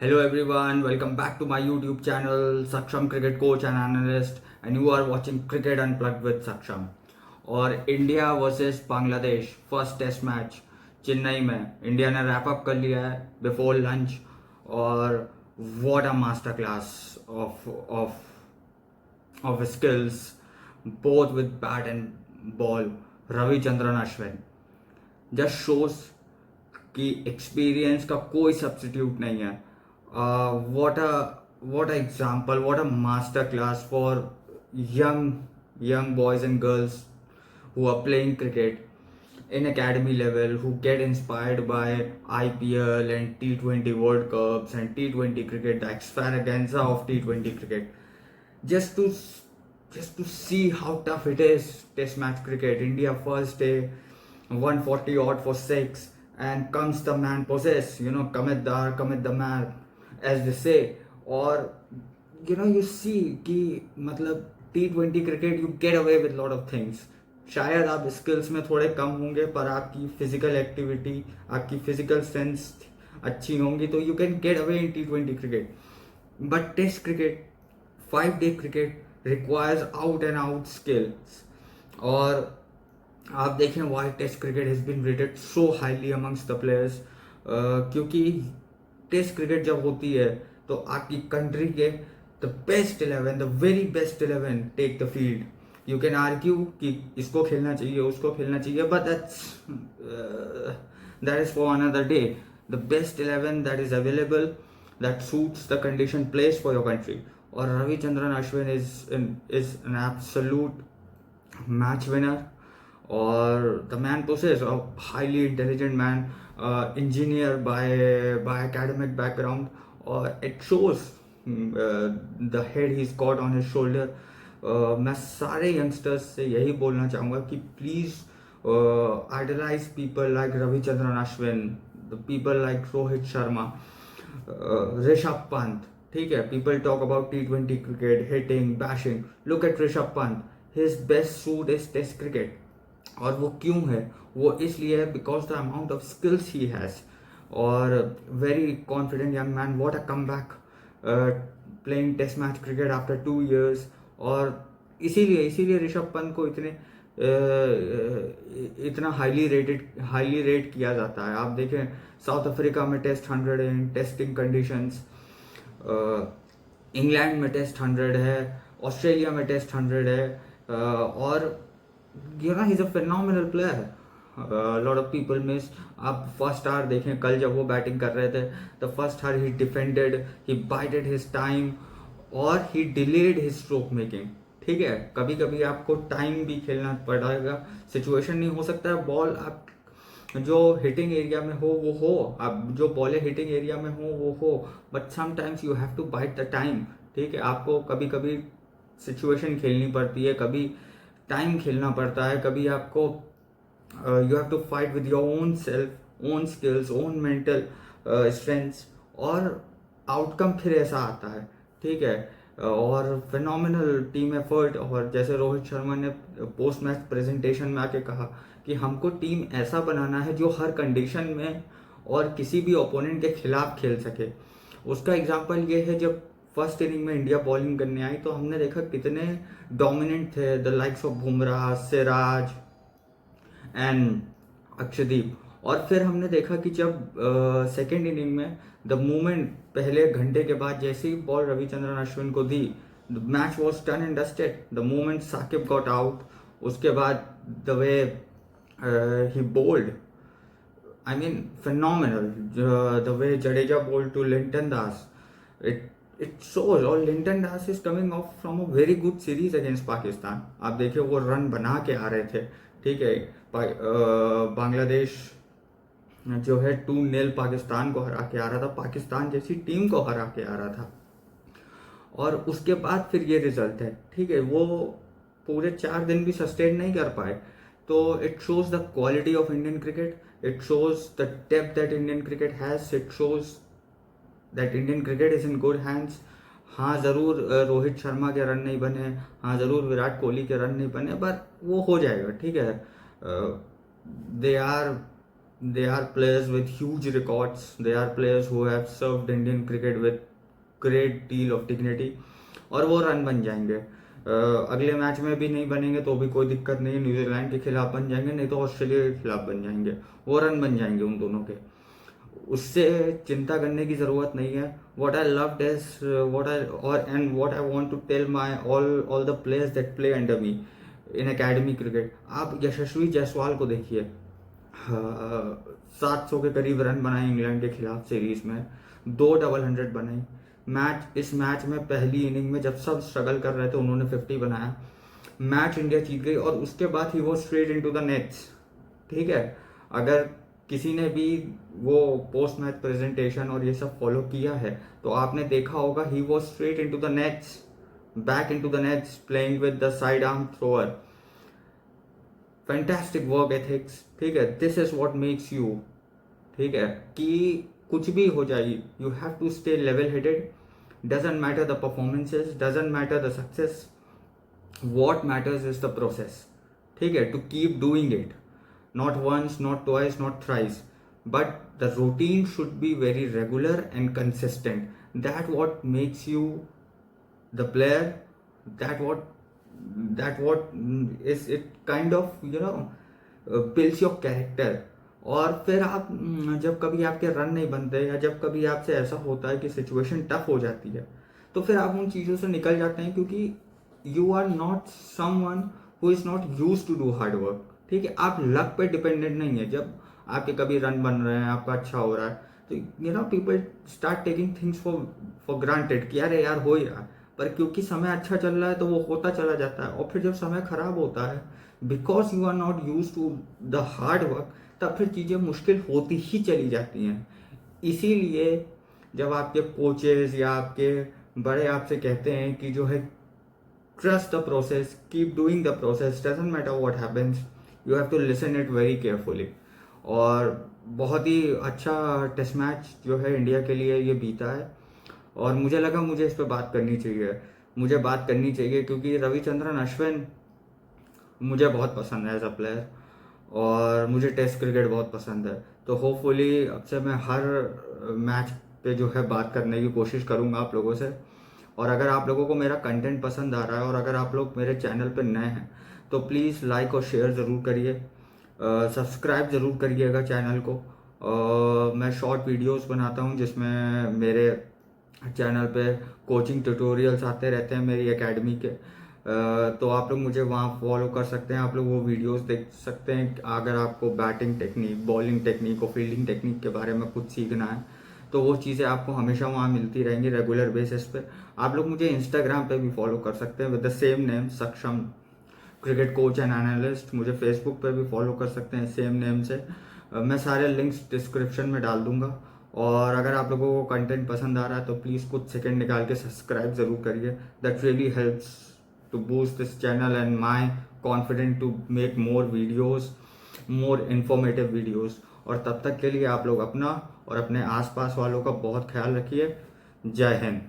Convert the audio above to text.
Hello everyone, welcome back to my YouTube channel Saksham Cricket Coach and Analyst, and you are watching Cricket Unplugged with Saksham. और India versus Bangladesh first test match Chennai में India ने wrap up कर लिया है before lunch. और what a master class of of skills both with bat and ball Ravichandran Ashwin just shows कि experience का कोई सब्स्टिट्यूट नहीं है। what a example, what a master class for young boys and girls who are playing cricket in academy level, who get inspired by IPL and T20 World Cups and T20 cricket, the extravaganza of T20 cricket, just to just to see how tough it is. Test match cricket, India first day 140 odd for 6, and comes the man possess, commit the man, as they say. और you see कि मतलब T20 cricket you get away with lot of things. शायद आप skills में थोड़े कम होंगे पर आपकी फिजिकल एक्टिविटी, आपकी फिजिकल सेंस अच्छी होंगी तो you can get away in T20 cricket. But test cricket, 5 day cricket requires out and out skills. और आप देखें why test cricket has been rated so highly amongst the players, क्योंकि test cricket जब होती है तो आपकी कंट्री के the best 11, the very best 11 take the field. You can argue कि इसको खेलना चाहिए, उसको खेलना चाहिए, but that is for another day. The best 11 that is available, that suits the condition place for your country. और Ravichandran Ashwin is an absolute match winner, or the man possesses a highly intelligent man, engineer by academic background, or it shows the head he's got on his shoulder. मैं सारे youngsters से यही बोलना चाहूँगा कि please idolise people like Ravichandran Ashwin, the people like Rohit Sharma, Rishabh Pant. ठीक है, people talk about T20 cricket, hitting, bashing, look at Rishabh Pant, his best suit is test cricket. और वो क्यों है? वो इसलिए है because the amount of skills he has. और very confident young man, what a come back playing test match cricket after 2 years। और इसीलिए ऋषभ पंत को इतना हाईली रेट किया जाता है। आप देखें साउथ अफ्रीका में test 100 in testing conditions, England में टेस्ट 100 है, ऑस्ट्रेलिया में टेस्ट 100 है। और he is a phenomenal player. Lot of people miss. आप फर्स्ट आवर देखें, कल जब वो बैटिंग कर रहे थे, the first hour he defended, he bited his time, और ही डिलेड हिज स्ट्रोक मेकिंग। ठीक है, कभी कभी आपको टाइम भी खेलना पड़ेगा, सिचुएशन नहीं हो सकता है बॉल आप जो हिटिंग एरिया में हो, आप जो बॉलें हिटिंग एरिया में हो, but sometimes you have to bite the time. ठीक है, आपको कभी कभी सिचुएशन खेलनी पड़ती है, कभी टाइम खेलना पड़ता है, कभी आपको you have to fight with your own self, own skills, own mental strengths, और आउटकम फिर ऐसा आता है। ठीक है, और फिनोमिनल टीम एफर्ट। और जैसे रोहित शर्मा ने पोस्ट मैच प्रेजेंटेशन में आके कहा कि हमको टीम ऐसा बनाना है जो हर कंडीशन में और किसी भी ओपोनेंट के खिलाफ खेल सके। उसका एग्जांपल ये है, जब फर्स्ट इनिंग में इंडिया बॉलिंग करने आई तो हमने देखा कितने डोमिनेंट थे the likes of Bumrah, Siraj and Akshdeep. और फिर हमने देखा कि जब सेकेंड इनिंग में द मोमेंट, पहले घंटे के बाद जैसे ही बॉल रविचंद्रन अश्विन को दी, the match was done and dusted. The moment Shakib got out, उसके बाद the way he bowled, I mean phenomenal, the way Jadeja bowled to Linton Das, it shows। और Linton Das is coming of from a very good series against Pakistan. आप देखिए वो run बना के आ रहे थे। ठीक है, बांग्लादेश जो है 2-0 पाकिस्तान को हरा के आ रहा था, पाकिस्तान जैसी टीम को हरा के आ रहा था, और उसके बाद फिर ये रिजल्ट है। ठीक है, वो पूरे 4 दिन भी सस्टेन नहीं कर पाए। तो it shows the quality of Indian cricket, it shows the depth that Indian cricket has, it shows that Indian cricket is in good hands. हाँ ज़रूर रोहित शर्मा के रन नहीं बने, हाँ ज़रूर विराट कोहली के रन नहीं बने, पर वो हो जाएगा। ठीक है, they are they are players with huge records, they are players who have served Indian cricket with great deal of dignity, और वो रन बन जाएंगे। अगले मैच में भी नहीं बनेंगे तो भी कोई दिक्कत नहीं, न्यूजीलैंड के खिलाफ बन जाएंगे, नहीं तो ऑस्ट्रेलिया के खिलाफ बन जाएंगे, वो रन बन जाएंगे उन दोनों के, उससे चिंता करने की ज़रूरत नहीं है। What I loved is what I और and what I want to tell my all the players that play under me in academy cricket. आप यशस्वी जायसवाल को देखिए, 700 के करीब रन बनाए इंग्लैंड के खिलाफ सीरीज में, 2 डबल 100 बनाई। इस मैच में पहली इनिंग में जब सब स्ट्रगल कर रहे थे उन्होंने 50 बनाया, मैच इंडिया जीत गई, और उसके बाद ही वो स्ट्रेट इनटू द नेट्स। ठीक है, अगर किसी ने भी वो पोस्ट मैच प्रेजेंटेशन और ये सब फॉलो किया है तो आपने देखा होगा he was straight into the nets, back into the nets, playing with the side arm thrower. Fantastic work ethics. ठीक है, this is what makes you, ठीक है, कि कुछ भी हो जाए you have to stay level headed, doesn't matter the performances, doesn't matter the success, what matters is the process. ठीक है, to keep doing it, not once, not twice, not thrice, but the routine should be very regular and consistent. That what makes you the player, that what is it kind of builds your character. और फिर आप जब कभी आपके run नहीं बनते या जब कभी आपसे ऐसा होता है कि सिचुएशन टफ हो जाती है तो फिर आप उन चीज़ों से निकल जाते हैं, क्योंकि you are not someone who is not use to do hard work. ठीक है, आप लक पे डिपेंडेंट नहीं है। जब आपके कभी रन बन रहे हैं, आपका अच्छा हो रहा है, तो people start taking things for granted कि अरे यार हो ही रहा है, पर क्योंकि समय अच्छा चल रहा है तो वो होता चला जाता है। और फिर जब समय खराब होता है, because you are not use to the hard work, तब फिर चीज़ें मुश्किल होती ही चली जाती हैं। इसीलिए जब आपके कोचेज या आपके बड़े आपसे कहते हैं कि जो है trust the process, keep doing the process, doesn't matter what happens, you have to listen it very carefully। और बहुत ही अच्छा टेस्ट मैच जो है इंडिया के लिए ये बीता है, और मुझे लगा मुझे इस पर बात करनी चाहिए, क्योंकि रविचंद्रन अश्विन मुझे बहुत पसंद है एज अ प्लेयर, और मुझे टेस्ट क्रिकेट बहुत पसंद है। तो होपफुली अब से मैं हर मैच पे जो है बात करने की कोशिश करूँगा आप लोगों से। और अगर आप लोगों को मेरा कंटेंट पसंद आ रहा है और अगर आप लोग मेरे चैनल पर नए हैं तो प्लीज़ लाइक और शेयर ज़रूर करिए, सब्सक्राइब ज़रूर करिएगा चैनल को। मैं शॉर्ट वीडियोस बनाता हूँ जिसमें मेरे चैनल पे कोचिंग ट्यूटोरियल्स आते रहते हैं मेरी एकेडमी के, तो आप लोग मुझे वहाँ फॉलो कर सकते हैं, आप लोग वो वीडियोस देख सकते हैं। अगर आपको बैटिंग टेक्निक, बॉलिंग टेक्निक और फील्डिंग टेक्निक के बारे में कुछ सीखना है तो वो चीज़ें आपको हमेशा वहाँ मिलती रहेंगी रेगुलर बेसिस पे। आप लोग मुझे इंस्टाग्राम पे भी फॉलो कर सकते हैं विद द सेम नेम, सक्षम क्रिकेट कोच एंड एनालिस्ट। मुझे फेसबुक पे भी फॉलो कर सकते हैं सेम नेम से। मैं सारे लिंक्स डिस्क्रिप्शन में डाल दूंगा। और अगर आप लोगों को कंटेंट पसंद आ रहा है तो प्लीज़ कुछ सेकंड निकाल के सब्सक्राइब ज़रूर करिए, that really helps to boost this channel and my confident to make more videos, more informative videos. और तब तक के लिए आप लोग अपना और अपने आसपास वालों का बहुत ख्याल रखिए। जय हिंद।